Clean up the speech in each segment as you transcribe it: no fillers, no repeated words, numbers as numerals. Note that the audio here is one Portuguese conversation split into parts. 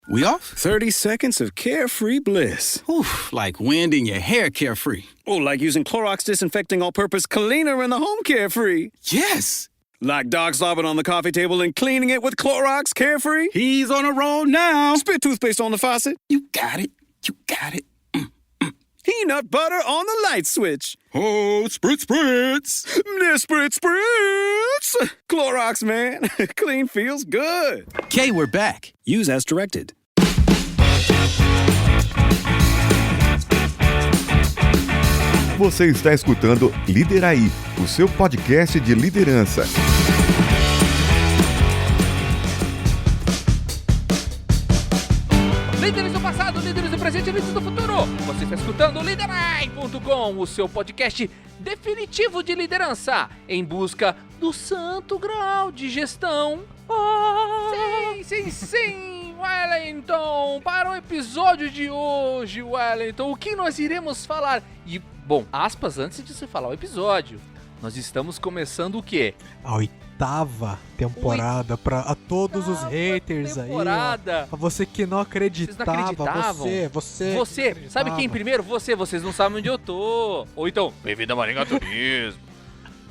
We off? 30 seconds of carefree bliss. Oof, like wind in your hair carefree. Oh, like using Clorox Disinfecting All-Purpose Cleaner in the home carefree. Yes! Like dog slobbing on the coffee table and cleaning it with Clorox Carefree. He's on a roll now. Spit toothpaste on the faucet. You got it. You got it. Peanut butter on the light switch. Oh, spritz, spritz. Spritz, spritz. Clorox, man. Clean feels good. Okay, we're back. Use as directed. Você está escutando Lideraí, o seu podcast de liderança. Líderes do passado, líderes do presente e líderes do futuro. Você está escutando o Liderai.com, o seu podcast definitivo de liderança, em busca do santo grau de gestão. Sim, Wellington. Para o episódio de hoje, Wellington, o que nós iremos falar? E, bom, aspas antes de se falar o episódio. Nós estamos começando o quê? A oitava temporada para todos os haters temporada. Aí, ó. Pra você que não acreditava. Vocês não acreditavam? Você, sabe quem primeiro? Vocês não sabem onde eu tô. Ou então, bem-vindo a Maringá Turismo.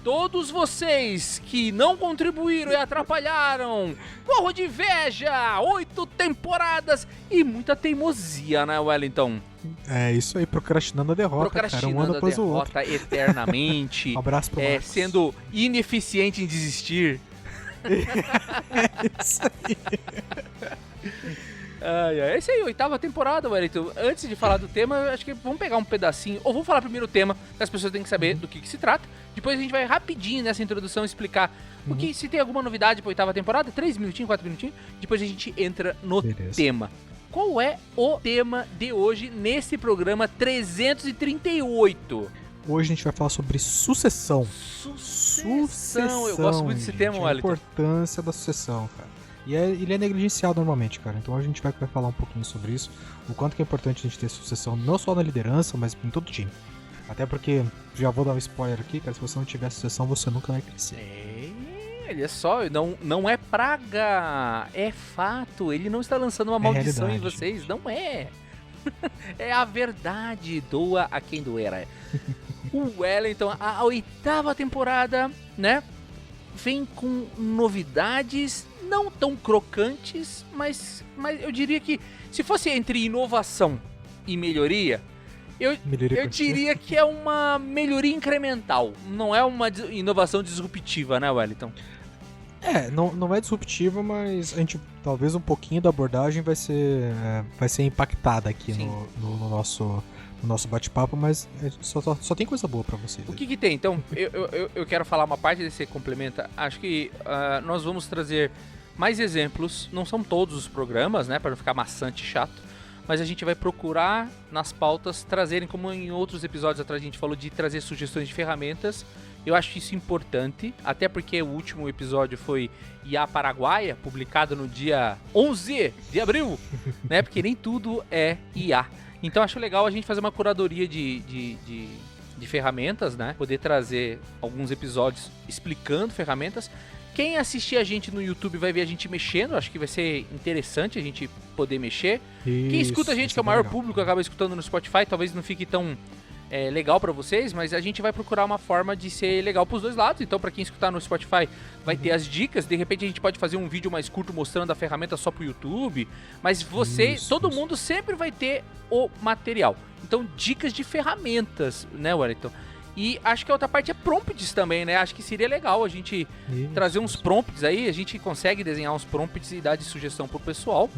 Todos vocês que não contribuíram e atrapalharam. Morro de inveja, 8 temporadas e muita teimosia, né, Wellington? É isso aí, procrastinando a derrota, cara, um ano após o outro. Eternamente. Um abraço pro Marcos. Sendo ineficiente em desistir. É isso aí. Essa aí, 8ª temporada, Wellington. Antes de falar do tema, acho que vamos pegar um pedacinho, ou vamos falar primeiro o tema, que as pessoas têm que saber do que se trata. Depois a gente vai rapidinho nessa introdução explicar o que, se tem alguma novidade pra 8ª temporada, 3 minutinhos, 4 minutinhos. Depois a gente entra no tema. Qual é o tema de hoje nesse programa 338? Hoje a gente vai falar sobre sucessão. Sucessão. Eu gosto muito desse tema, Wellington. A importância da sucessão, cara. E ele é negligenciado normalmente, cara. Então a gente vai falar um pouquinho sobre isso. O quanto que é importante a gente ter sucessão, não só na liderança, mas em todo time. Até porque, já vou dar um spoiler aqui, cara. Se você não tiver sucessão, você nunca vai crescer. Olha só, não é praga, é fato. Ele não está lançando uma maldição em vocês, não é. É a verdade, doa a quem doer. O Wellington, a 8ª temporada, né, vem com novidades não tão crocantes, mas eu diria que se fosse entre inovação e melhoria, eu diria que é uma melhoria incremental, não é uma inovação disruptiva, né, Wellington? Não é disruptiva, mas a gente, talvez um pouquinho da abordagem vai ser impactada aqui no nosso bate-papo, mas só tem coisa boa pra vocês. O que tem? Então, eu quero falar uma parte desse complementa. Acho que nós vamos trazer mais exemplos, não são todos os programas, né, para não ficar maçante e chato, mas a gente vai procurar nas pautas trazerem, como em outros episódios atrás a gente falou de trazer sugestões de ferramentas. Eu acho isso importante, até porque o último episódio foi IA Paraguaia, publicado no dia 11 de abril, né? Porque nem tudo é IA. Então acho legal a gente fazer uma curadoria de ferramentas, né? Poder trazer alguns episódios explicando ferramentas. Quem assistir a gente no YouTube vai ver a gente mexendo, acho que vai ser interessante a gente poder mexer. Quem escuta a gente, que é o maior público, acaba escutando no Spotify, talvez não fique tão legal pra vocês, mas a gente vai procurar uma forma de ser legal pros dois lados. Então, pra quem escutar no Spotify, vai ter as dicas. De repente, a gente pode fazer um vídeo mais curto mostrando a ferramenta só pro YouTube. Mas todo mundo sempre vai ter o material. Então, dicas de ferramentas, né, Wellington? E acho que a outra parte é prompts também, né? Acho que seria legal a gente trazer uns prompts aí. A gente consegue desenhar uns prompts e dar de sugestão pro pessoal,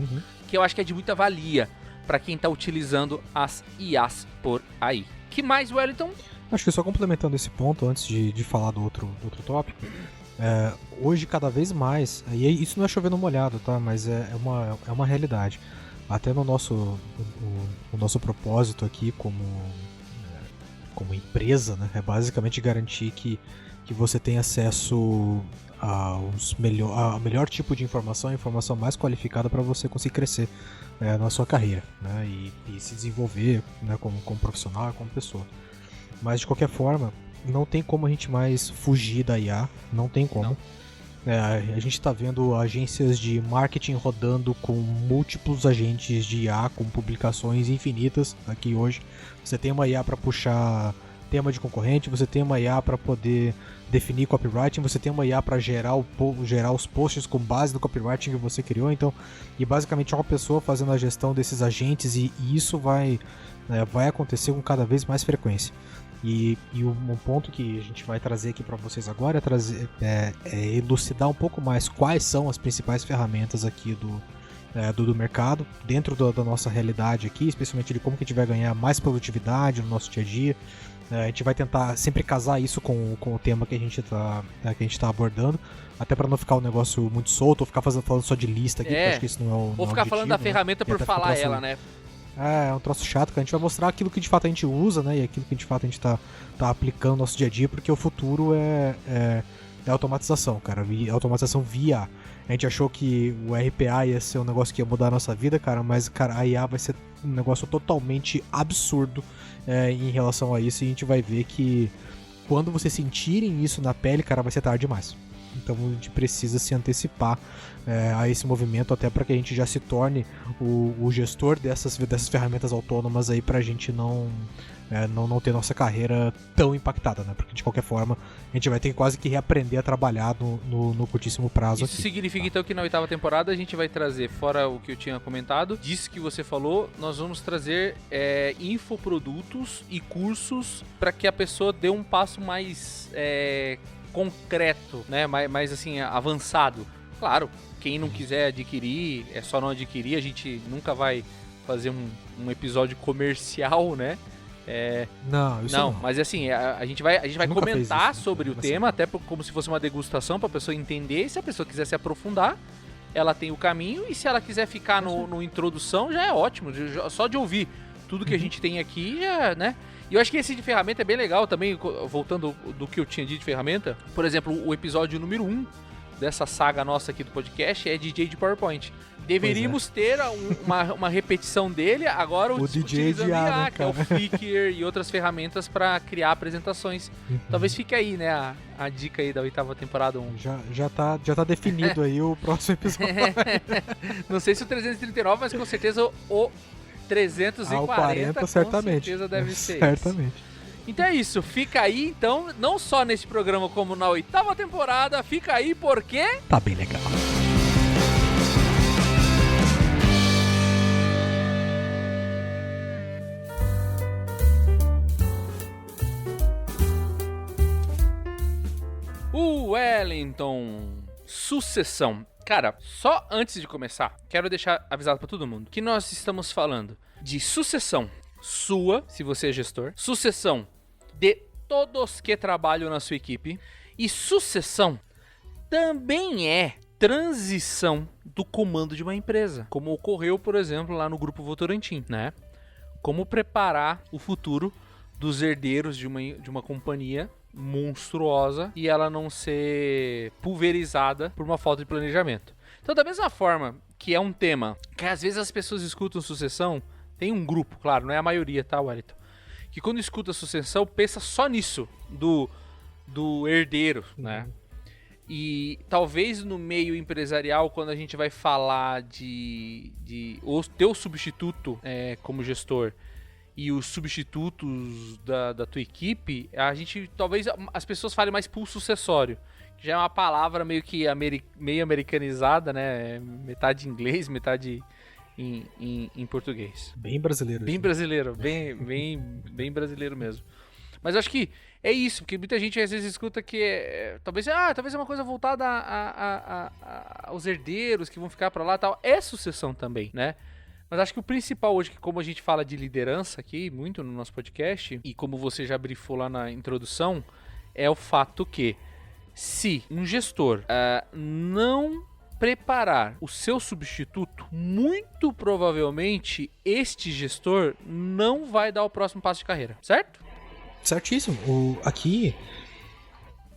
que eu acho que é de muita valia pra quem tá utilizando as IAs por aí. Que mais, Wellington? Acho que só complementando esse ponto, antes de falar do outro tópico, hoje cada vez mais, e isso não é chovendo molhado, tá? Mas é uma realidade. Até no nosso propósito aqui como empresa, né? É basicamente garantir que você tenha acesso a melhor tipo de informação, a informação mais qualificada para você conseguir crescer na sua carreira, né? E se desenvolver, né, como profissional, como pessoa. Mas de qualquer forma, não tem como a gente mais fugir da IA, não tem como. A gente está vendo agências de marketing rodando com múltiplos agentes de IA, com publicações infinitas aqui hoje. Você tem uma IA para puxar tema de concorrente, você tem uma IA para poder definir copywriting, você tem uma IA para gerar os posts com base no copywriting que você criou. Então, e basicamente é uma pessoa fazendo a gestão desses agentes, e isso vai acontecer com cada vez mais frequência. E um ponto que a gente vai trazer aqui para vocês agora é elucidar um pouco mais quais são as principais ferramentas aqui do mercado, dentro da nossa realidade aqui, especialmente de como que a gente vai ganhar mais produtividade no nosso dia a dia. A gente vai tentar sempre casar isso com o tema que a gente tá abordando, até para não ficar um negócio muito solto, ou ficar falando só de lista aqui, porque eu acho que isso não é o Ou ficar falando da ferramenta por falar ela, né? É um troço chato, que a gente vai mostrar aquilo que de fato a gente usa, né? E aquilo que de fato a gente tá aplicando no nosso dia a dia, porque o futuro é automatização, cara. Automatização via IA. A gente achou que o RPA ia ser um negócio que ia mudar a nossa vida, cara, mas, cara, a IA vai ser um negócio totalmente absurdo em relação a isso, e a gente vai ver que quando vocês sentirem isso na pele, cara, vai ser tarde demais. Então a gente precisa se antecipar a esse movimento, até para que a gente já se torne o gestor dessas ferramentas autônomas aí, pra gente não ter nossa carreira tão impactada, né? Porque de qualquer forma a gente vai ter quase que reaprender a trabalhar no curtíssimo prazo. Isso aqui, significa tá? Então que na 8ª temporada a gente vai trazer, fora o que eu tinha comentado, disso que você falou, nós vamos trazer infoprodutos e cursos para que a pessoa dê um passo mais concreto, né? Mais assim, avançado. Claro, quem não quiser adquirir, é só não adquirir. A gente nunca vai fazer um episódio comercial, né? Não. Mas assim, a gente vai comentar sobre o tema, até como se fosse uma degustação, para a pessoa entender. E se a pessoa quiser se aprofundar, ela tem o caminho. E se ela quiser ficar no introdução, já é ótimo. Só de ouvir tudo que a gente tem aqui, né? E eu acho que esse de ferramenta é bem legal também, voltando do que eu tinha dito de ferramenta. Por exemplo, o episódio número 1 dessa saga nossa aqui do podcast é DJ de PowerPoint. Deveríamos ter uma repetição dele, agora o DJ de IA, né, que é o Flickr e outras ferramentas para criar apresentações. Talvez fique aí, né, a dica aí da 8ª temporada 1. Já tá definido aí o próximo episódio. Não sei se o 339, mas com certeza o 340 o 40, certamente. Com certeza deve ser. Certamente. Então é isso, fica aí, então, não só nesse programa como na 8ª temporada, fica aí porque... Tá bem legal. O Wellington, sucessão. Cara, só antes de começar, quero deixar avisado pra todo mundo que nós estamos falando de sucessão sua, se você é gestor, sucessão de todos que trabalham na sua equipe, e sucessão também é transição do comando de uma empresa, como ocorreu, por exemplo, lá no Grupo Votorantim, né? Como preparar o futuro dos herdeiros de uma companhia monstruosa e ela não ser pulverizada por uma falta de planejamento. Então, da mesma forma que é um tema que às vezes as pessoas escutam sucessão, tem um grupo, claro, não é a maioria, tá, Wellington? Que quando escuta sucessão, pensa só nisso, do herdeiro, né? E talvez no meio empresarial, quando a gente vai falar de o teu substituto como gestor e os substitutos da tua equipe, a gente, talvez as pessoas falem mais pulso sucessório, que já é uma palavra meio que meio americanizada, né? Metade em inglês, metade em português. Bem brasileiro. Bem brasileiro, bem brasileiro mesmo. Mas eu acho que é isso, porque muita gente às vezes escuta que talvez é uma coisa voltada aos herdeiros que vão ficar pra lá e tal. É sucessão também, né? Mas acho que o principal hoje, que como a gente fala de liderança aqui, muito no nosso podcast, e como você já brifou lá na introdução, é o fato que se um gestor não preparar o seu substituto, muito provavelmente este gestor não vai dar o próximo passo de carreira, certo? Certíssimo. Aqui,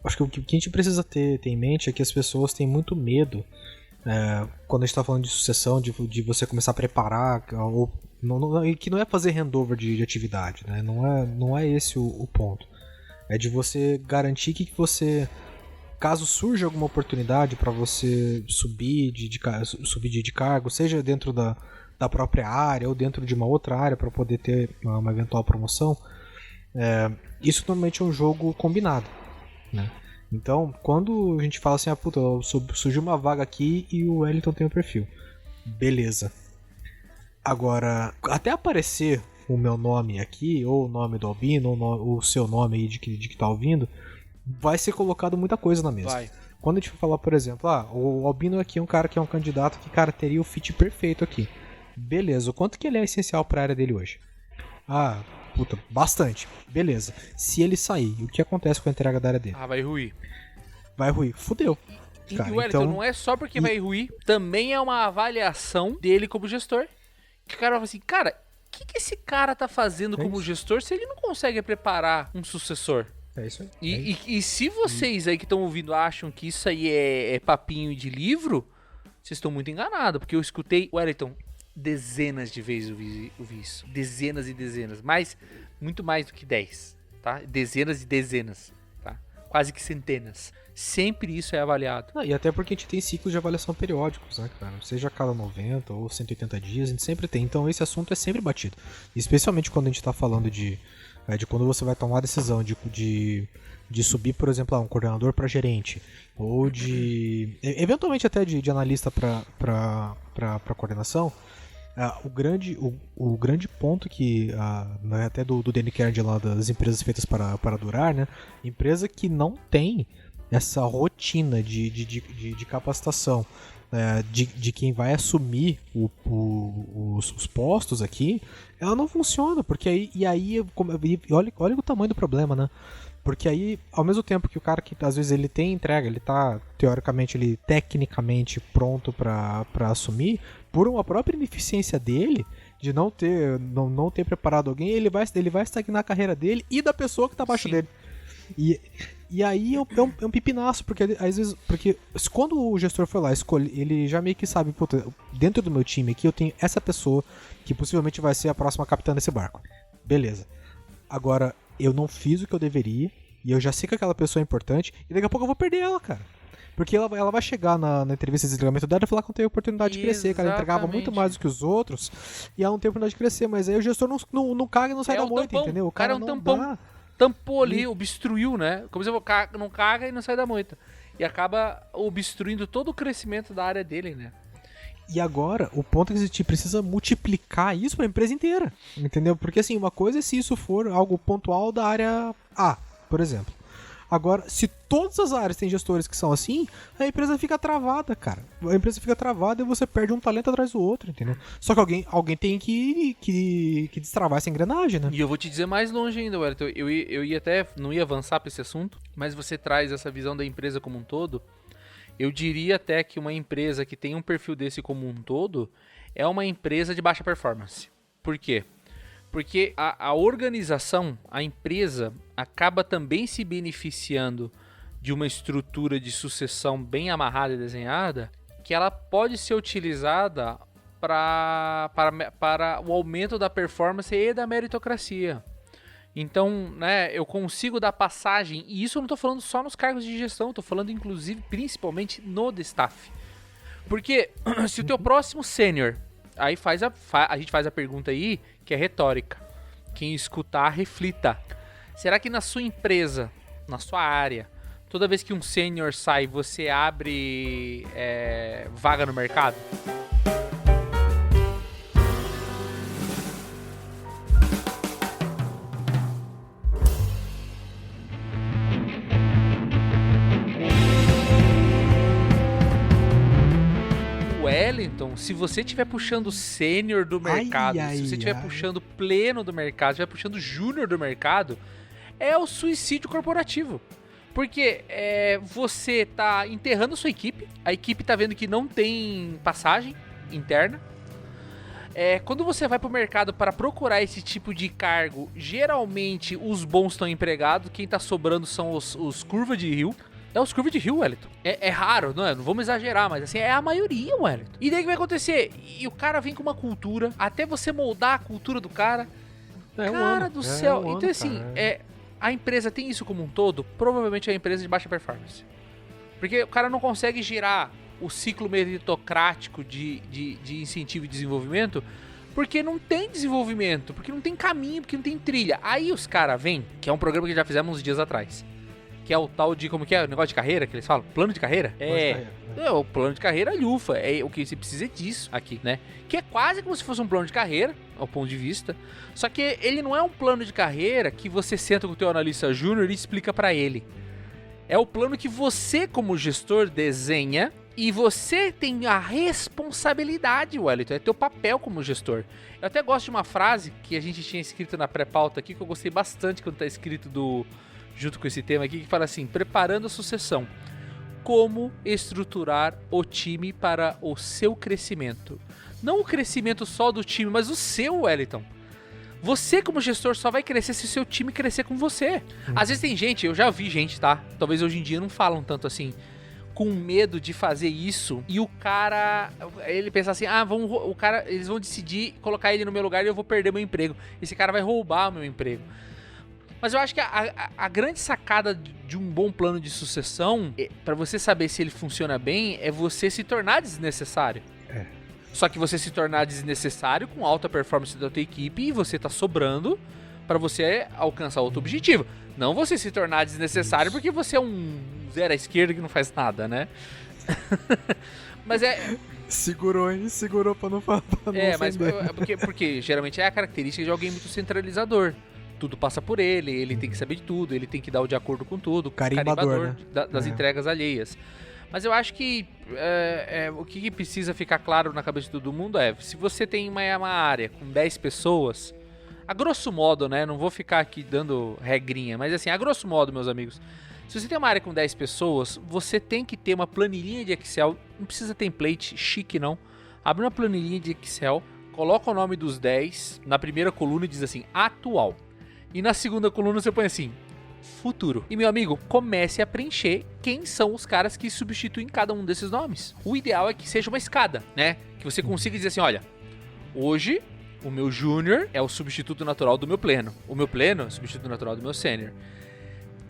acho que o que a gente precisa ter em mente é que as pessoas têm muito medo quando a gente está falando de sucessão, de você começar a preparar, que não é fazer handover de atividade, né? Não é esse o ponto. É de você garantir que você caso surja alguma oportunidade para você subir de cargo, seja dentro da própria área ou dentro de uma outra área para poder ter uma eventual promoção, isso normalmente é um jogo combinado, né? Então, quando a gente fala assim, puta, surgiu uma vaga aqui e o Wellington tem o perfil, beleza. Agora, até aparecer o meu nome aqui, ou o nome do Albino, ou o seu nome aí de que tá ouvindo, vai ser colocado muita coisa na mesa. Vai. Quando a gente for falar, por exemplo, o Albino aqui é um cara que é um candidato que, cara, teria o fit perfeito aqui. Beleza, o quanto que ele é essencial pra área dele hoje? Puta, bastante. Beleza. Se ele sair, o que acontece com a entrega da área dele? Vai ruir. Vai ruir. Fudeu. E Cara, o Wellington, então, não é só porque vai ruir, também é uma avaliação dele como gestor. Que o cara fala assim, cara, o que esse cara tá fazendo como gestor se ele não consegue preparar um sucessor? É isso aí. E se vocês aí que estão ouvindo acham que isso aí é papinho de livro, vocês estão muito enganados, porque eu escutei, Wellington, dezenas de vezes ouvi isso. Dezenas e dezenas. Muito mais do que 10, tá? Dezenas e dezenas, tá? Quase que centenas. Sempre isso é avaliado. E até porque a gente tem ciclos de avaliação periódicos, né, cara? Seja a cada 90 ou 180 dias, a gente sempre tem. Então esse assunto é sempre batido. Especialmente quando a gente tá falando de quando você vai tomar a decisão de subir, por exemplo, um coordenador para gerente, ou eventualmente até de analista para coordenação. O grande ponto que até do Danny Carnegie lá das empresas feitas para durar, né? Empresa que não tem essa rotina de capacitação de quem vai assumir os postos aqui, ela não funciona, porque aí olha o tamanho do problema, né? Porque aí, ao mesmo tempo que o cara que às vezes ele tem entrega, ele tá teoricamente, tecnicamente pronto para assumir, por uma própria ineficiência dele, de não ter preparado alguém, ele vai estagnar a carreira dele e da pessoa que tá abaixo dele. E aí é um pipinaço, porque às vezes, porque quando o gestor foi lá escolher, ele já meio que sabe, puta, dentro do meu time aqui eu tenho essa pessoa que possivelmente vai ser a próxima capitã desse barco. Beleza. Agora, eu não fiz o que eu deveria, e eu já sei que aquela pessoa é importante, e daqui a pouco eu vou perder ela, cara. Porque ela vai chegar na entrevista de desligamento dela e falar que não tem oportunidade de crescer, que ela entregava muito mais do que os outros, e ela não tem oportunidade de crescer, mas aí o gestor não caga e não sai da moita, entendeu? O cara é um tampão. Tampou ali, obstruiu, né? Como você não caga e não sai da moita. E acaba obstruindo todo o crescimento da área dele, né? E agora, o ponto é que a gente precisa multiplicar isso para a empresa inteira, entendeu? Porque assim, uma coisa é se isso for algo pontual da área A, por exemplo. Agora, se todas as áreas têm gestores que são assim, a empresa fica travada, cara. A empresa fica travada e você perde um talento atrás do outro, entendeu? Só que alguém tem que destravar essa engrenagem, né? E eu vou te dizer mais longe ainda, Wellington. Eu ia até, não ia avançar para esse assunto, mas você traz essa visão da empresa como um todo. Eu diria até que uma empresa que tem um perfil desse como um todo é uma empresa de baixa performance. Por quê? Porque a organização, a empresa, acaba também se beneficiando de uma estrutura de sucessão bem amarrada e desenhada, que ela pode ser utilizada para o aumento da performance e da meritocracia. Então, né, eu consigo dar passagem, e isso eu não estou falando só nos cargos de gestão, estou falando inclusive, principalmente no de staff. Porque se o teu próximo sênior, aí a gente faz a pergunta aí, que é retórica. Quem escutar, reflita. Será que na sua empresa, na sua área, toda vez que um sênior sai, você abre vaga no mercado? Wellington, se você estiver puxando sênior do mercado, se você estiver puxando pleno do mercado, estiver puxando júnior do mercado, é o suicídio corporativo. Porque você tá enterrando a sua equipe, a equipe tá vendo que não tem passagem interna. Quando você vai pro mercado para procurar esse tipo de cargo, geralmente os bons estão empregados, quem tá sobrando são os curva de rio. É os curvas de rio, Wellington. É raro, não vamos exagerar, mas assim, é a maioria, Wellington. E daí o que vai acontecer? E o cara vem com uma cultura, até você moldar a cultura do cara. Cara do céu. Então assim, a empresa tem isso como um todo? Provavelmente é uma empresa de baixa performance. Porque o cara não consegue girar o ciclo meritocrático de incentivo e desenvolvimento porque não tem desenvolvimento, porque não tem caminho, porque não tem trilha. Aí os caras vêm, que é um programa que já fizemos uns dias atrás, que é o tal de, como que é, o negócio de carreira, que eles falam? Plano de carreira? O plano de carreira lufa, o que você precisa é disso aqui, né? Que é quase como se fosse um plano de carreira, ao ponto de vista, só que ele não é um plano de carreira que você senta com o teu analista júnior e explica pra ele. É o plano que você, como gestor, desenha e você tem a responsabilidade, Wellington, é teu papel como gestor. Eu até gosto de uma frase que a gente tinha escrito na pré-pauta aqui, que eu gostei bastante quando tá escrito junto com esse tema aqui, que fala assim: preparando a sucessão. Como estruturar o time para o seu crescimento. Não o crescimento só do time, mas o seu, Wellington. Você, como gestor, só vai crescer se o seu time crescer com você. Às vezes tem gente, eu já vi gente, tá? Talvez hoje em dia não falam tanto assim, com medo de fazer isso, e o cara, ele pensa assim, eles vão decidir colocar ele no meu lugar e eu vou perder meu emprego. Esse cara vai roubar o meu emprego. Mas eu acho que a grande sacada de um bom plano de sucessão, pra você saber se ele funciona bem, é você se tornar desnecessário. Só que você se tornar desnecessário com alta performance da tua equipe e você tá sobrando pra você alcançar outro objetivo. Não você se tornar desnecessário porque você é um zero à esquerda que não faz nada, né? Mas Segurou pra não falar. Mas porque geralmente é a característica de alguém muito centralizador. Tudo passa por ele tem que saber de tudo, ele tem que dar o de acordo com tudo. Carimbador, né? Das entregas alheias. Mas eu acho que o que precisa ficar claro na cabeça de todo mundo é, se você tem uma área com 10 pessoas, a grosso modo, né, não vou ficar aqui dando regrinha, mas assim, a grosso modo, meus amigos, se você tem uma área com 10 pessoas, você tem que ter uma planilhinha de Excel, não precisa template chique não, abre uma planilhinha de Excel, coloca o nome dos 10 na primeira coluna e diz assim, atual. E na segunda coluna você põe assim, futuro. E meu amigo, comece a preencher quem são os caras que substituem cada um desses nomes. O ideal é que seja uma escada, né? Que você consiga dizer assim, olha, hoje o meu júnior é o substituto natural do meu pleno. O meu pleno é o substituto natural do meu sênior.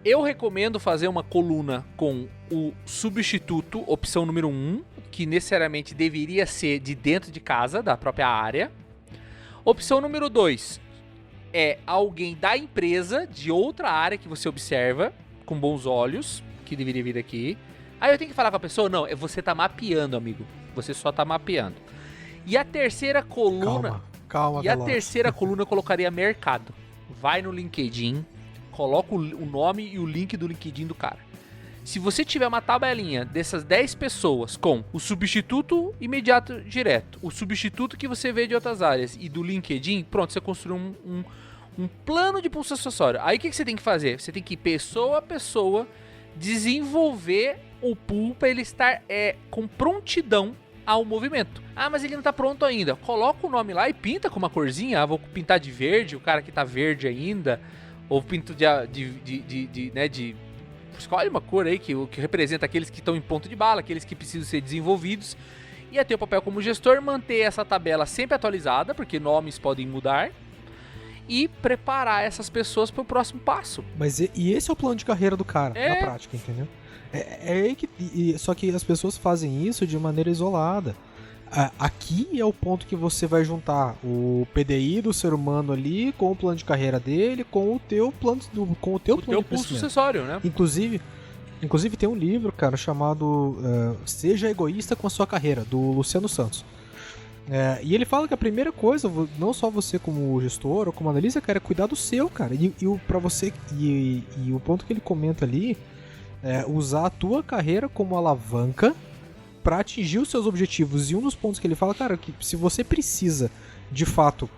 Eu recomendo fazer uma coluna com o substituto, opção número 1, que necessariamente deveria ser de dentro de casa, da própria área. Opção número 2 é alguém da empresa, de outra área que você observa com bons olhos, que deveria vir aqui. Aí eu tenho que falar com a pessoa? Não, você tá mapeando, amigo. Você só tá mapeando. E a terceira coluna... Calma, e a terceira coluna eu colocaria mercado. Vai no LinkedIn, coloca o nome e o link do LinkedIn do cara. Se você tiver uma tabelinha dessas 10 pessoas com o substituto imediato direto, o substituto que você vê de outras áreas e do LinkedIn, pronto, você construiu um plano de pulso acessório. Aí o que você tem que fazer? Você tem que, pessoa a pessoa, desenvolver o pool para ele estar com prontidão ao movimento. Ah, mas ele não tá pronto ainda. Coloca o nome lá e pinta com uma corzinha. Ah, vou pintar de verde, o cara que tá verde ainda. Ou pinto escolhe uma cor aí que representa aqueles que estão em ponto de bala, aqueles que precisam ser desenvolvidos. E é teu papel como gestor manter essa tabela sempre atualizada, porque nomes podem mudar. E preparar essas pessoas para o próximo passo. Mas e esse é o plano de carreira do cara, na prática, entendeu? Só que as pessoas fazem isso de maneira isolada. Aqui é o ponto que você vai juntar o PDI do ser humano ali com o plano de carreira dele, com o teu plano, com o teu plano de pulso sucessório, né? Inclusive tem um livro, cara, chamado Seja Egoísta com a Sua Carreira, do Luciano Santos. E ele fala que a primeira coisa, não só você como gestor ou como analista, cara, é cuidar do seu, cara. E o ponto que ele comenta ali é usar a tua carreira como alavanca para atingir os seus objetivos. E um dos pontos que ele fala, cara, que se você precisa, de fato,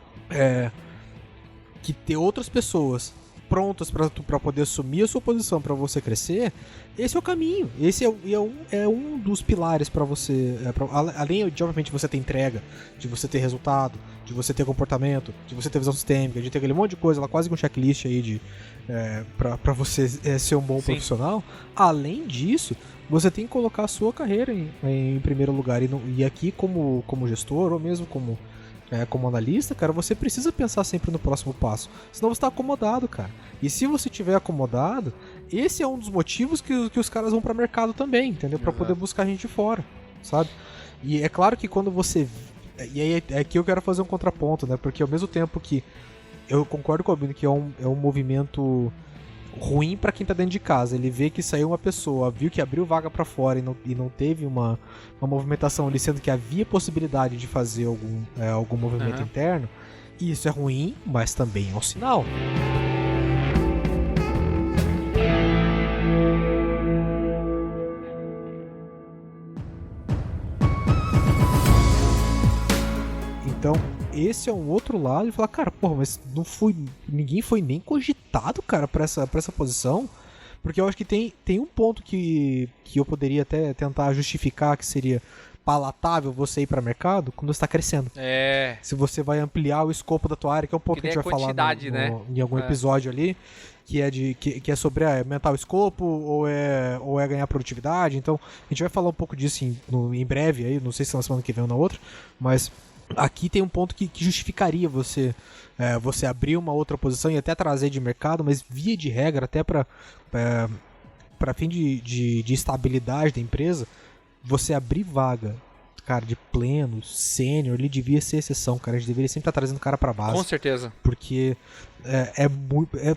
que ter outras pessoas prontas para poder assumir a sua posição, para você crescer, esse é o caminho. Esse é um dos pilares para você, além de, obviamente, você ter entrega, de você ter resultado, de você ter comportamento, de você ter visão sistêmica, de ter aquele monte de coisa lá, quase que um checklist aí para você ser um bom profissional. Além disso, você tem que colocar a sua carreira em primeiro lugar. E aqui, como gestor, ou mesmo como como analista, cara, você precisa pensar sempre no próximo passo. Senão você tá acomodado, cara. E se você tiver acomodado, esse é um dos motivos que os caras vão para mercado também, entendeu? Para poder buscar gente de fora, sabe? E é claro que quando você... E aí é que eu quero fazer um contraponto, né? Porque ao mesmo tempo que eu concordo com o Albino que é um movimento ruim pra quem tá dentro de casa. Ele vê que saiu uma pessoa, viu que abriu vaga pra fora e não teve uma movimentação ali, sendo que havia possibilidade de fazer algum movimento interno. E isso é ruim, mas também é um sinal. Então, esse é um outro lado de falar, cara, porra, mas ninguém foi nem cogitado, cara, pra essa posição. Porque eu acho que tem um ponto que eu poderia até tentar justificar que seria palatável você ir para mercado quando você está crescendo. Se você vai ampliar o escopo da tua área, que é um pouco que a gente vai falar em algum episódio ali, que é sobre aumentar o escopo ou é ganhar produtividade. Então, a gente vai falar um pouco disso em breve, aí, não sei se na semana que vem ou na outra, mas aqui tem um ponto que justificaria você abrir uma outra posição e até trazer de mercado, mas via de regra, até para fim de estabilidade da empresa, você abrir vaga, cara, de pleno, sênior, ele devia ser exceção, cara. A gente deveria sempre estar trazendo o cara pra base. Com certeza. Porque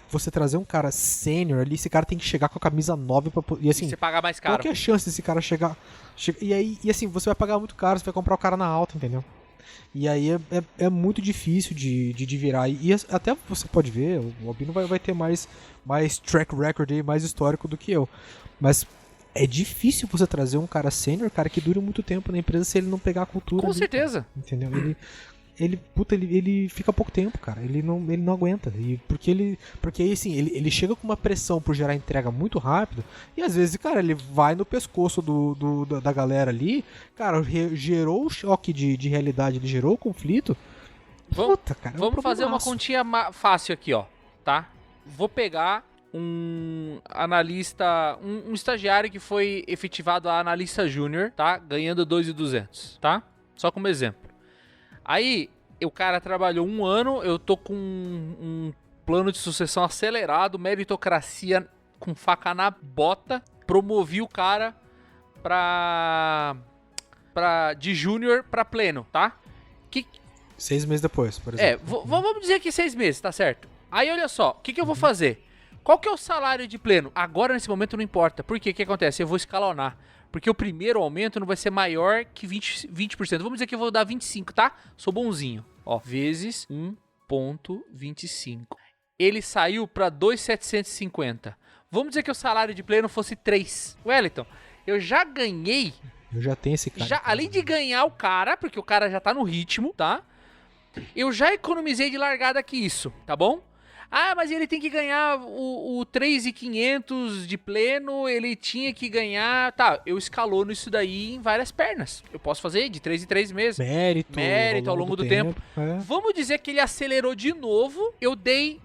você trazer um cara sênior ali, esse cara tem que chegar com a camisa 9 e assim, você pagar mais caro. Qual que é a chance desse cara chegar e assim, você vai pagar muito caro, você vai comprar o cara na alta, entendeu? E aí é muito difícil de virar. E até você pode ver, o Albino vai ter mais track record e mais histórico do que eu. Mas é difícil você trazer um cara sênior, cara, que dure muito tempo na empresa se ele não pegar a cultura. Com ali, certeza. Cara, entendeu? Ele fica pouco tempo, cara. Ele não aguenta. Porque aí, assim, ele chega com uma pressão por gerar entrega muito rápido. E às vezes, cara, ele vai no pescoço da galera ali. Cara, gerou o choque de realidade, ele gerou o conflito. Puta, cara. Vamos fazer uma continha fácil aqui, ó. Tá? Vou pegar um analista, um estagiário que foi efetivado a analista júnior, tá? Ganhando 2.200, tá? Só como exemplo. Aí, o cara trabalhou 1 ano, eu tô com um plano de sucessão acelerado, meritocracia com faca na bota, promovi o cara de júnior pra pleno, tá? 6 meses depois, por exemplo. Vamos dizer que 6 meses, tá certo? Aí, olha só, o que eu vou fazer? Qual que é o salário de pleno? Agora, nesse momento, não importa. Por quê? O que acontece? Eu vou escalonar. Porque o primeiro aumento não vai ser maior que 20%. Vamos dizer que eu vou dar 25%, tá? Sou bonzinho. Ó, vezes 1,25. Ele saiu para 2.750. Vamos dizer que o salário de pleno fosse 3. Wellington, eu já ganhei. Eu já tenho esse cara. Além de ganhar o cara, porque o cara já tá no ritmo, tá? Eu já economizei de largada aqui isso, tá bom? Ah, mas ele tem que ganhar o 3.500 de pleno, ele tinha que ganhar... Tá, eu escalono isso daí em várias pernas. Eu posso fazer de 3 em 3 meses. Mérito ao longo do tempo. Vamos dizer que ele acelerou de novo,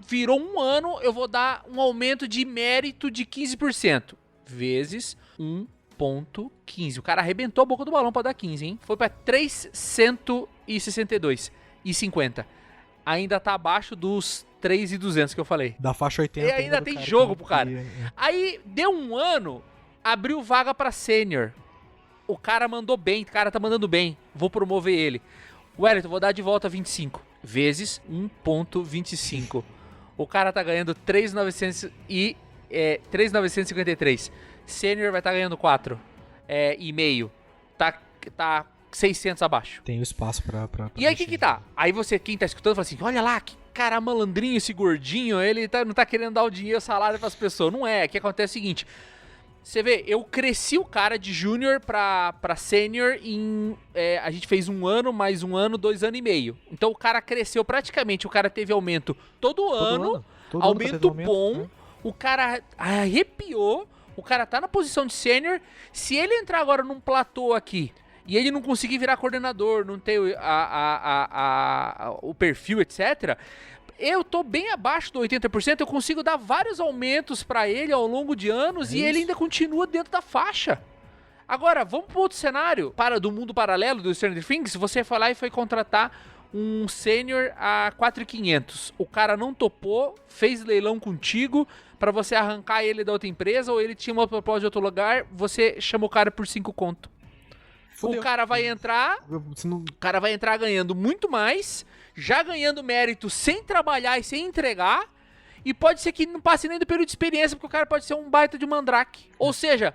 virou 1 ano, eu vou dar um aumento de mérito de 15%. Vezes 1,15. O cara arrebentou a boca do balão pra dar 15, hein? Foi pra 362,50. Ainda tá abaixo dos 3.200 que eu falei. Da faixa 80. E ainda tem jogo pro cara. Aí, deu 1 ano, abriu vaga pra sênior. O cara mandou bem, o cara tá mandando bem. Vou promover ele. Wellington, vou dar de volta 25. Vezes 1,25. O cara tá ganhando 3.953. Sênior vai estar ganhando 4. E meio. Tá 600 abaixo. Tem o espaço pra e aí, que tá? Aí você, quem tá escutando, fala assim, olha lá, que cara malandrinho esse gordinho, ele não tá querendo dar o dinheiro, o salário pras pessoas. Não é, o que acontece é o seguinte, você vê, eu cresci o cara de júnior pra sênior em... a gente fez 1 ano, mais 1 ano, 2 anos e meio. Então o cara cresceu praticamente, o cara teve aumento todo ano. Aumento bom, o cara arrepiou, o cara tá na posição de sênior. Se ele entrar agora num platô aqui, e ele não conseguir virar coordenador, não ter o perfil, etc., eu tô bem abaixo do 80%, eu consigo dar vários aumentos pra ele ao longo de anos e ele ainda continua dentro da faixa. Agora, vamos para outro cenário, do mundo paralelo do Stranger Things. Você foi lá e foi contratar um sênior a 4.500. O cara não topou, fez leilão contigo pra você arrancar ele da outra empresa, ou ele tinha uma proposta de outro lugar, você chama o cara por 5 conto. Fudeu. O cara vai entrar, Se não- ganhando muito mais, já ganhando mérito sem trabalhar e sem entregar, e pode ser que não passe nem do período de experiência, porque o cara pode ser um baita de mandrake. Ou seja,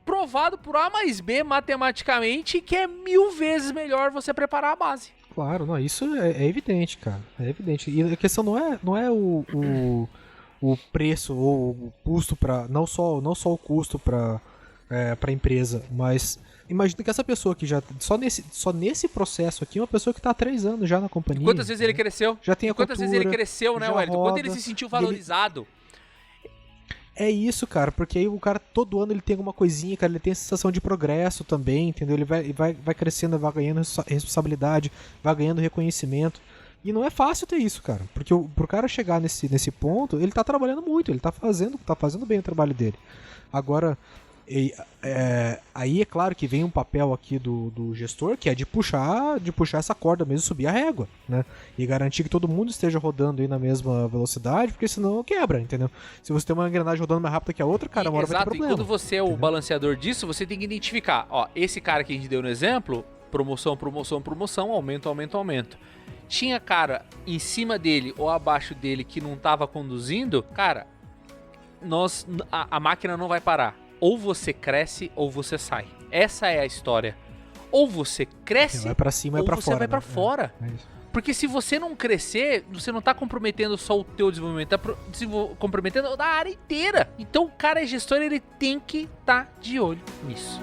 provado por A mais B matematicamente que é 1000 vezes melhor você preparar a base. Claro, não, isso é evidente, cara. É evidente. E a questão não é o preço ou o custo para não só o custo para a empresa, mas imagina que essa pessoa que já só nesse processo aqui, uma pessoa que tá há 3 anos já na companhia. Quantas vezes ele cresceu? Já tem a Quantas vezes ele cultura, cresceu, né, já Wellington? Quanto ele roda, se sentiu e valorizado? É isso, cara, porque aí o cara todo ano ele tem alguma coisinha, cara, ele tem a sensação de progresso também, entendeu? Ele vai crescendo, vai ganhando responsabilidade, vai ganhando reconhecimento. E não é fácil ter isso, cara, porque pro cara chegar nesse ponto, ele tá trabalhando muito, ele tá fazendo bem o trabalho dele. Agora, aí é claro que vem um papel aqui do gestor, que é de puxar essa corda mesmo, subir a régua, né? E garantir que todo mundo esteja rodando aí na mesma velocidade, porque senão quebra, entendeu? Se você tem uma engrenagem rodando mais rápido que a outra, cara, uma hora vai ter Exato, problema. e quando você é o balanceador disso, você tem que identificar, ó, esse cara que a gente deu no exemplo, promoção, aumento. Tinha cara em cima dele ou abaixo dele que não tava conduzindo, cara, a máquina não vai parar. Ou você cresce ou você sai. Essa é a história. Ou você cresce Vai pra cima, ou vai pra você fora. vai pra né? fora. É isso. Porque se você não crescer, você não tá comprometendo só o teu desenvolvimento, tá comprometendo a área inteira. Então o cara é gestor, ele tem que estar de olho nisso.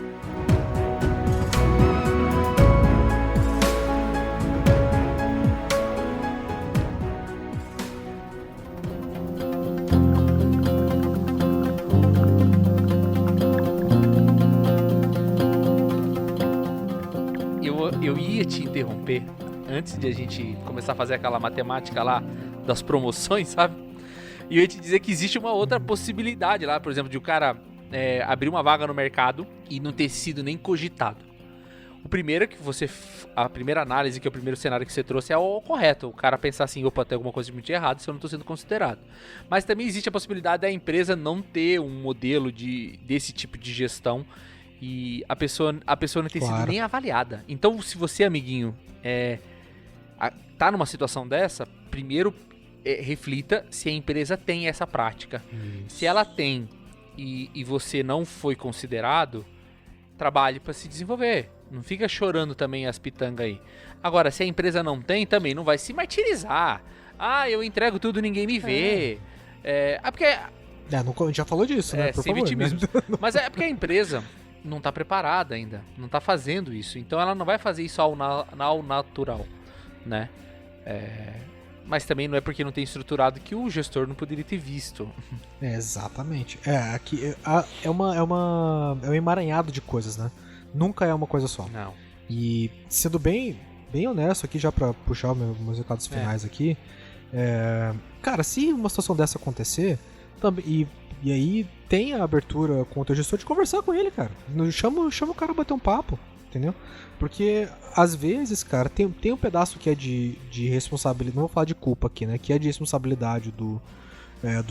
Eu ia te interromper antes de a gente começar a fazer aquela matemática lá das promoções, sabe? E eu ia te dizer que existe uma outra possibilidade lá, por exemplo, de o cara abrir uma vaga no mercado e não ter sido nem cogitado. O primeiro a primeira análise, que é o primeiro cenário que você trouxe, é o correto. O cara pensar assim, opa, tem alguma coisa de muito errado se eu não estou sendo considerado. Mas também existe a possibilidade da empresa não ter um modelo desse tipo de gestão e a pessoa não ter sido nem avaliada. Então, se você, amiguinho, tá numa situação dessa, primeiro reflita se a empresa tem essa prática. Isso. Se ela tem e você não foi considerado, trabalhe para se desenvolver. Não fica chorando também as pitangas aí. Agora, se a empresa não tem, também não vai se martirizar. Ah, eu entrego tudo, ninguém me vê. Porque... a gente já falou disso, né? Por sem favor, vitimismo. né? Mas é porque a empresa não tá preparada ainda. Não tá fazendo isso. Então ela não vai fazer isso ao natural, né? Mas também não é porque não tem estruturado que o gestor não poderia ter visto. Exatamente. Aqui é um emaranhado de coisas, né? Nunca é uma coisa só. Não. E sendo bem honesto aqui, já pra puxar meus recados finais aqui, cara, se uma situação dessa acontecer, também, e aí tem a abertura com o teu gestor de conversar com ele, cara. Chama o cara a bater um papo, entendeu? Porque, às vezes, cara, tem um pedaço que é de responsabilidade, não vou falar de culpa aqui, né? Que é de responsabilidade do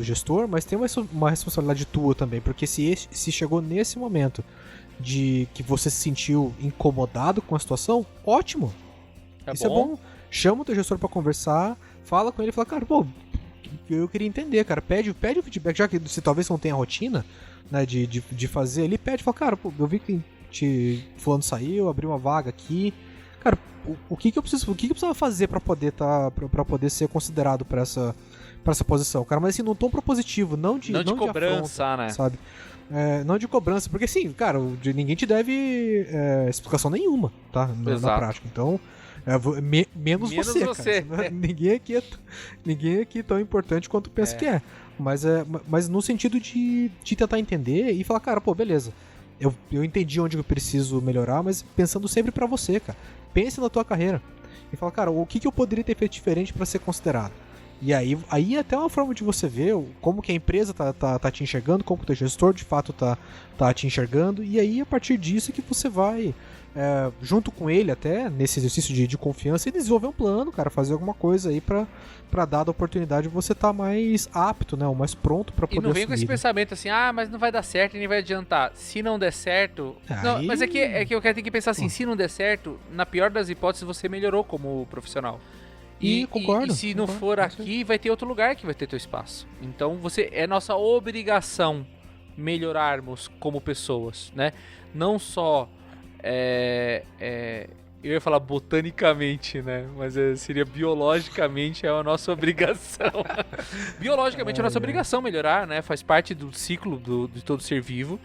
gestor, mas tem uma responsabilidade tua também, porque se chegou nesse momento de que você se sentiu incomodado com a situação, ótimo. Isso é bom. Chama o teu gestor pra conversar, fala com ele e fala, cara, pô, eu queria entender, cara, pede o feedback, já que se talvez não tenha rotina, né, de fazer ali, fala, cara, pô, eu vi que fulano saiu, abriu uma vaga aqui, cara, o que eu precisava fazer pra poder para poder ser considerado pra essa posição, cara, mas assim, num tom propositivo, não de cobrança, afronta, né? sabe? Não de cobrança, porque assim, cara, ninguém te deve explicação nenhuma, tá? Na prática. Então, menos você. Cara. Ninguém aqui é tão importante quanto pensa que é. Mas no sentido de tentar entender e falar, cara, pô, beleza. Eu entendi onde eu preciso melhorar, mas pensando sempre pra você, cara. Pense na tua carreira. E fala, cara, o que eu poderia ter feito diferente pra ser considerado? E aí é até uma forma de você ver como que a empresa tá te enxergando, como que o teu gestor de fato tá te enxergando, e aí a partir disso é que você vai, junto com ele até, nesse exercício de confiança, e desenvolver um plano, cara, fazer alguma coisa aí pra dada a oportunidade você tá mais apto, né, ou mais pronto pra poder E não vem com esse assumir, né? pensamento assim, mas não vai dar certo e nem vai adiantar. Se não der certo... Não, Aí- mas é que eu quero ter que pensar assim, se não der certo, na pior das hipóteses, você melhorou como profissional. Concordo, E se não concordo, for com certeza. aqui, vai ter outro lugar que vai ter teu espaço. Então, é nossa obrigação melhorarmos como pessoas, né? Não só... eu ia falar botanicamente, né? Mas seria biologicamente a nossa obrigação. Biologicamente é a nossa obrigação melhorar, né? Faz parte do ciclo de todo ser vivo.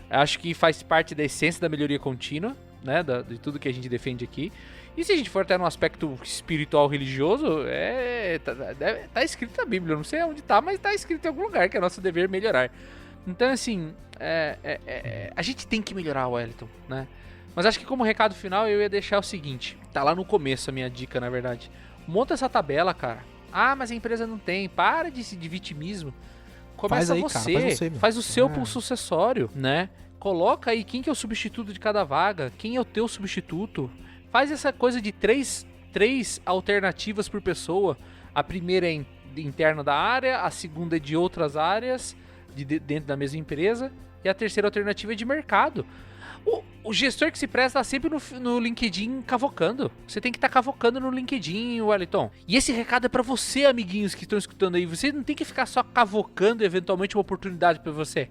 Acho que faz parte da essência da melhoria contínua, né? De tudo que a gente defende aqui. E se a gente for até no aspecto espiritual religioso, tá escrito na Bíblia. Eu não sei onde tá, mas tá escrito em algum lugar que é nosso dever melhorar. Então, assim, a gente tem que melhorar, Wellington, né? Mas acho que como recado final eu ia deixar o seguinte. Tá lá no começo a minha dica, na verdade. Monta essa tabela, cara. Mas a empresa não tem. Para de vitimismo. Começa Faz aí, cara, você. faz você, meu. Faz o seu sucessório, né? Coloca aí quem que é o substituto de cada vaga. Quem é o teu substituto. Faz essa coisa de três alternativas por pessoa. A primeira é interna da área. A segunda é de outras áreas. Dentro da mesma empresa. E a terceira alternativa é de mercado. O gestor que se presta tá sempre no LinkedIn cavocando. Você tem que estar cavocando no LinkedIn, Wellington. E esse recado é pra você, amiguinhos que estão escutando aí. Você não tem que ficar só cavocando eventualmente uma oportunidade pra você.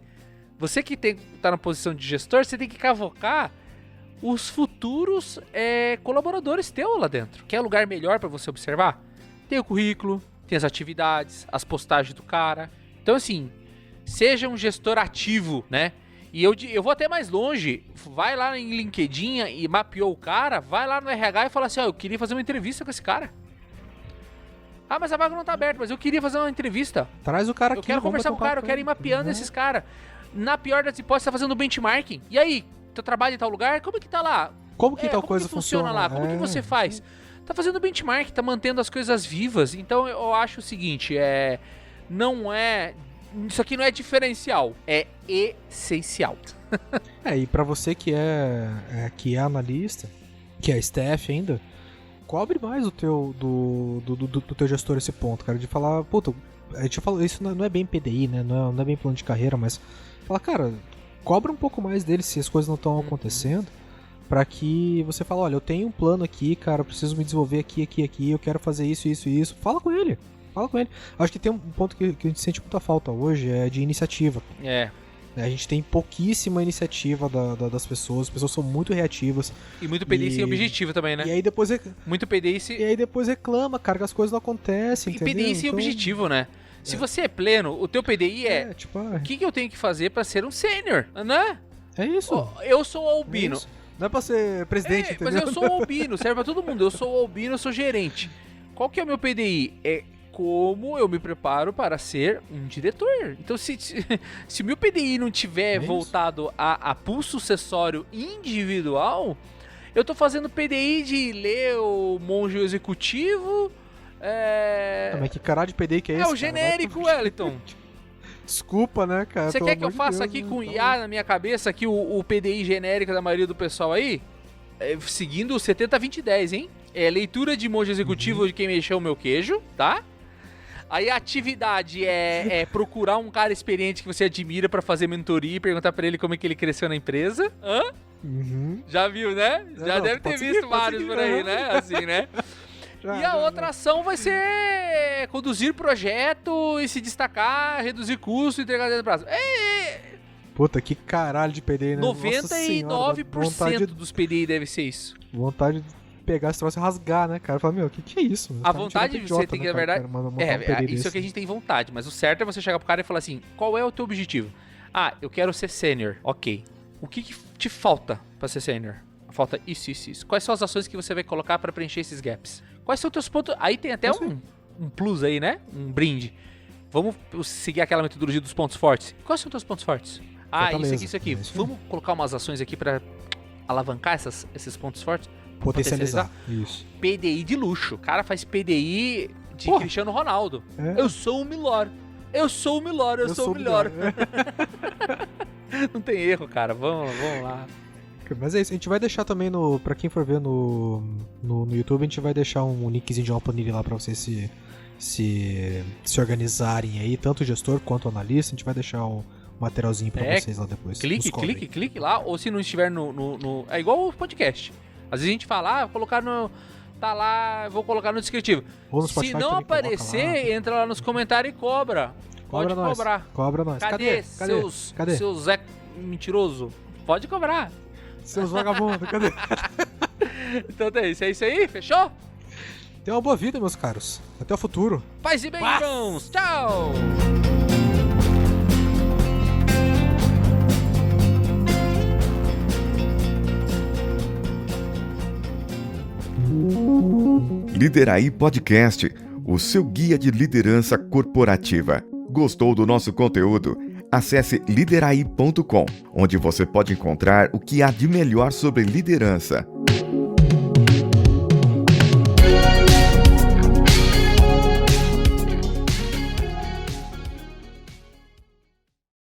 Você que tá na posição de gestor, você tem que cavocar os futuros colaboradores teus lá dentro. Quer lugar melhor pra você observar? Tem o currículo, tem as atividades, as postagens do cara. Então assim, seja um gestor ativo, né? E eu vou até mais longe. Vai lá em LinkedIn e mapeou o cara. Vai lá no RH e fala assim, eu queria fazer uma entrevista com esse cara. Mas a vaga não tá aberta, mas eu queria fazer uma entrevista. Traz o cara aqui. Eu quero vamos conversar com o bater um cara, eu papo quero ir com ele. mapeando esses caras. Na pior das hipóteses, tá fazendo benchmarking. E aí, teu trabalho em tal lugar, como é que tá lá? Como que tal como coisa que funciona lá? Como que você faz? Tá fazendo benchmark, tá mantendo as coisas vivas. Então eu acho o seguinte, isso aqui não é diferencial, é essencial. E pra você que é analista, que é staff ainda, cobre mais do teu gestor esse ponto, cara, de falar, puta, a gente falou, isso não é bem PDI, né, não é bem plano de carreira, mas fala, cara, cobra um pouco mais dele se as coisas não estão acontecendo, pra que você fale, olha, eu tenho um plano aqui, cara, eu preciso me desenvolver aqui, eu quero fazer isso, fala com ele. Acho que tem um ponto que a gente sente muita falta hoje, é de iniciativa. A gente tem pouquíssima iniciativa das pessoas, as pessoas são muito reativas. E muito PDI sem objetivo também, né? E aí depois muito PDI sem... E aí depois reclama, cara, que as coisas não acontecem, entendeu? PDI sem objetivo, né? Se você é pleno, o teu PDI o que eu tenho que fazer pra ser um sênior, né? É isso. Eu sou albino. É isso. Não é pra ser presidente, entendeu? Mas eu sou albino, serve pra todo mundo. Eu sou albino, eu sou gerente. Qual que é o meu PDI? É como eu me preparo para ser um diretor. Então, se o meu PDI não tiver voltado a pulso sucessório individual, eu tô fazendo PDI de ler o monge executivo. Mas que caralho de PDI que é esse? O genérico, Wellington. Desculpa, né, cara? Você quer que eu faça aqui com IA na minha cabeça, aqui o PDI genérico da maioria do pessoal aí? Seguindo o 70-20-10, hein? Leitura de monge executivo de quem mexeu o meu queijo, tá? Aí a atividade é procurar um cara experiente que você admira pra fazer mentoria e perguntar pra ele como é que ele cresceu na empresa. Já viu, né? Já deve ter visto vários por aí, né? Assim, né? E a outra ação vai ser conduzir projeto e se destacar, reduzir custo e entregar dentro do prazo. Puta, que caralho de PDI, né? 99% dos PDI deve ser isso. Vontade de pegar esse troço e rasgar, né, cara? Falar, meu, que é isso? A vontade você tem que, na verdade... isso é o que a gente tem vontade, mas o certo é você chegar pro cara e falar assim, qual é o teu objetivo? Eu quero ser sênior. Ok. O que te falta pra ser sênior? Falta isso. Quais são as ações que você vai colocar pra preencher esses gaps? Quais são os teus pontos... Aí tem até um plus aí, né? Um brinde. Vamos seguir aquela metodologia dos pontos fortes. Quais são os teus pontos fortes? Isso aqui. Vamos colocar umas ações aqui pra alavancar esses pontos fortes? Potencializar. Isso. PDI de luxo. O cara faz PDI de Porra. Cristiano Ronaldo. É. Eu sou o melhor. Eu sou o melhor, eu sou o melhor. Não tem erro, cara. Vamos lá. Mas é isso, a gente vai deixar também pra quem for ver no YouTube, a gente vai deixar um linkzinho de uma planilha lá pra vocês se organizarem aí, tanto o gestor quanto o analista, a gente vai deixar um materialzinho pra vocês lá depois. Clique lá, ou se não estiver no... É igual o podcast. Às vezes a gente fala, vou colocar no... Tá lá, vou colocar no descritivo. Ou no Se Spotify não também, aparecer, entra lá nos comentários e cobra. Pode nós. cobrar. Cobra nós. Cadê? Cadê? Seus Zé mentiroso? Pode cobrar. Seus vagabundos, cadê? Então é isso aí, fechou? Tenha uma boa vida, meus caros. Até o futuro. Paz e bem, irmãos. Tchau. Lideraí Podcast, o seu guia de liderança corporativa. Gostou do nosso conteúdo? Acesse lideraí.com, onde você pode encontrar o que há de melhor sobre liderança.